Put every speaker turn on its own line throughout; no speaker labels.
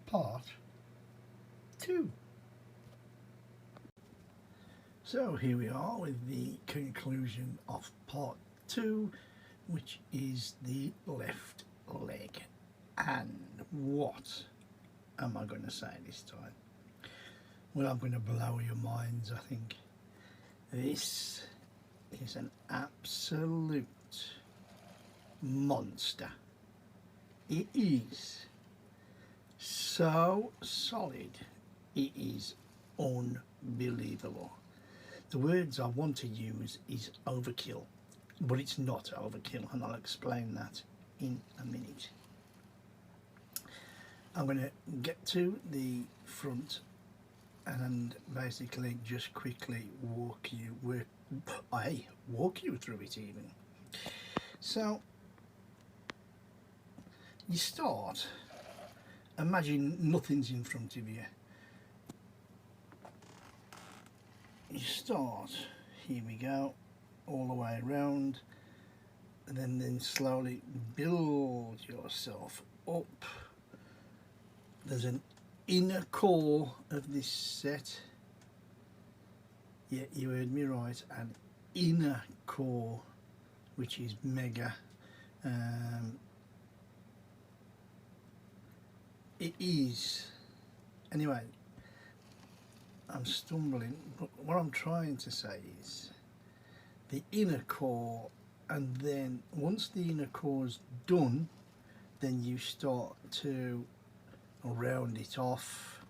part 2. So here we are with the conclusion of part 2, which is the left leg. And what am I going to say this time? Well, I'm going to blow your minds, I think. This is an absolute monster. It is so solid, it is unbelievable. The words I want to use is overkill, but it's not overkill, and I'll explain that in a minute. I'm going to get to the front and basically just quickly walk you through it even. So you start, imagine nothing's in front of you. You start, here we go, all the way around, and then slowly build yourself up. There's an inner core of this set. Yeah, you heard me right, an inner core, which is mega. It is, anyway, I'm stumbling, but what I'm trying to say is the inner core, and then once the inner core's done, then you start to round it off,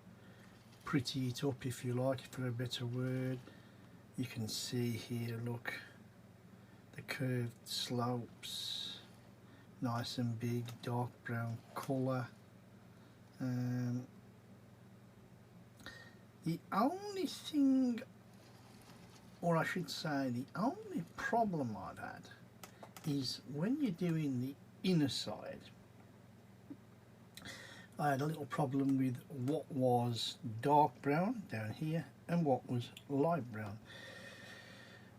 pretty it up if you like, for a better word. You can see here, look, the curved slopes, nice and big, dark brown colour. The only thing, or I should say the only problem I've had, is when you're doing the inner side, I had a little problem with what was dark brown down here and what was light brown,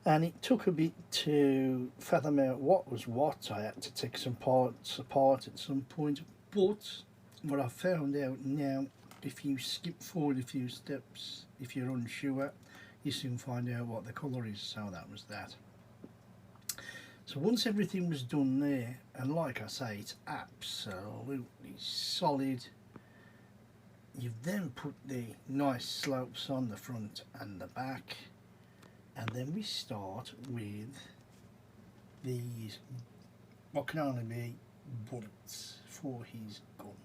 and it took a bit to fathom out what was what. I had to take some parts apart at some point, but what I found out now, if you skip forward a few steps, if you're unsure, you soon find out what the colour is. So that was that. So once everything was done there, and like I say, it's absolutely solid, you've then put the nice slopes on the front and the back, and then we start with these, what can only be bullets for his gun.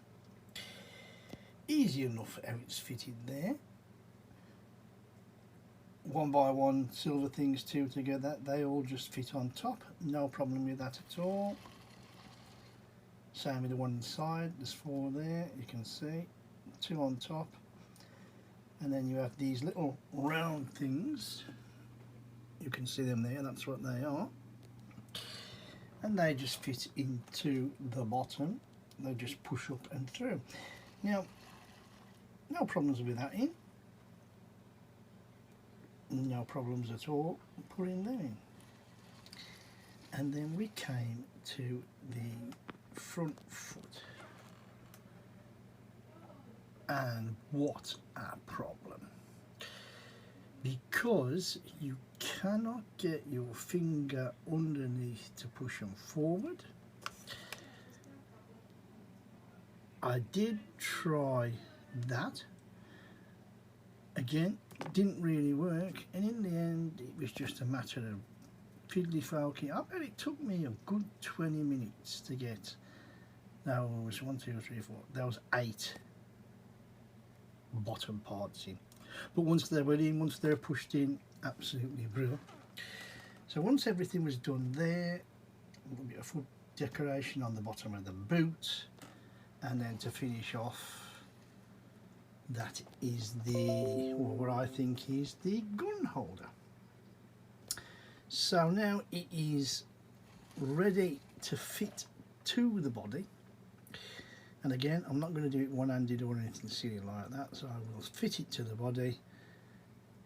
Easy enough how it's fitted there. One by one, silver things two together, they all just fit on top, no problem with that at all. Same with the one inside, there's 4 there, you can see, 2 on top, and then you have these little round things, you can see them there, that's what they are, and they just fit into the bottom, they just push up and through. Now, no problems with that in. No problems at all putting them in. And then we came to the front foot. And what a problem. Because you cannot get your finger underneath to push them forward. I did try that. Again, didn't really work, and in the end it was just a matter of fiddly folky. I bet it took me a good 20 minutes to get, no, it was 1, 2, 3, 4, there was 8 bottom parts in, but once they were in, once they're pushed in, absolutely brilliant. So once everything was done there, a little bit of foot decoration on the bottom of the boot, and then to finish off, that is the, or what I think is the gun holder. So now it is ready to fit to the body, and again, I'm not going to do it one-handed or anything silly like that, so I will fit it to the body,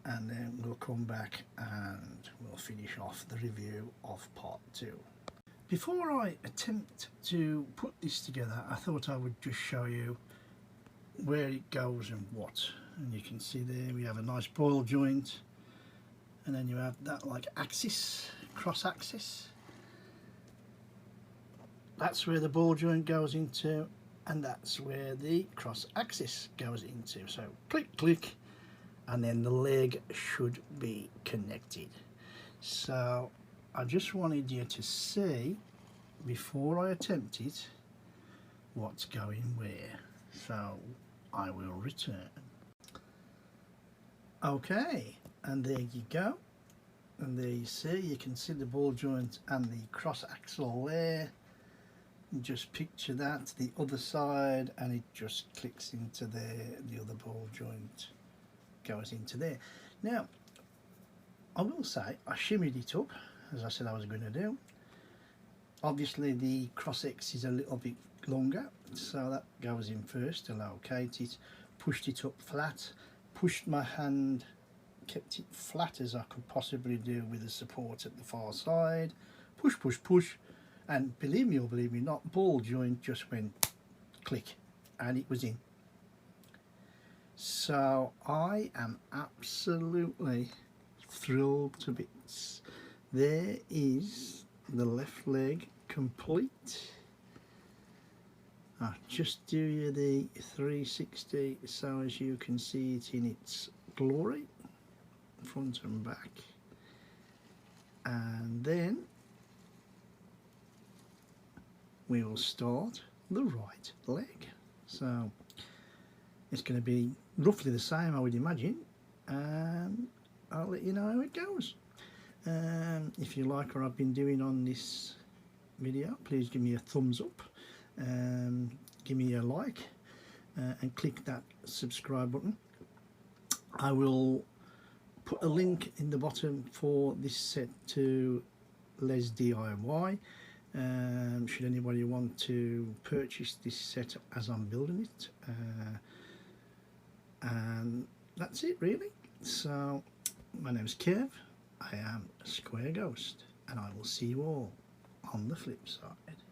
and then we'll come back and we'll finish off the review of part 2. Before I attempt to put this together, I thought I would just show you where it goes and what. And you can see there we have a nice ball joint, and then you have that like axis, cross axis. That's where the ball joint goes into, and that's where the cross axis goes into. So click, click, and then the leg should be connected. So I just wanted you to see, before I attempt it, what's going where. So I will return. Okay, and there you go. And there you can see the ball joint and the cross axle there. Just picture that to the other side, and it just clicks into there. The other ball joint goes into there. Now I will say I shimmied it up as I said I was going to do. Obviously the cross X is a little bit longer, so that goes in first to locate it. Pushed it up flat, pushed my hand, kept it flat as I could possibly do with the support at the far side. Push, push, push, and believe me or believe me not, ball joint just went click and it was in. So I am absolutely thrilled to bits. There is the left leg complete. I'll just do you the 360 so as you can see it in its glory, front and back. And then we will start the right leg. So it's going to be roughly the same, I would imagine, and I'll let you know how it goes. If you like what I've been doing on this video, please give me a thumbs up, give me a like, and click that subscribe button. I will put a link in the bottom for this set to LESDIY. Should anybody want to purchase this set as I'm building it, and that's it really. So my name's Kev, I am a Square Ghost, and I will see you all on the flip side.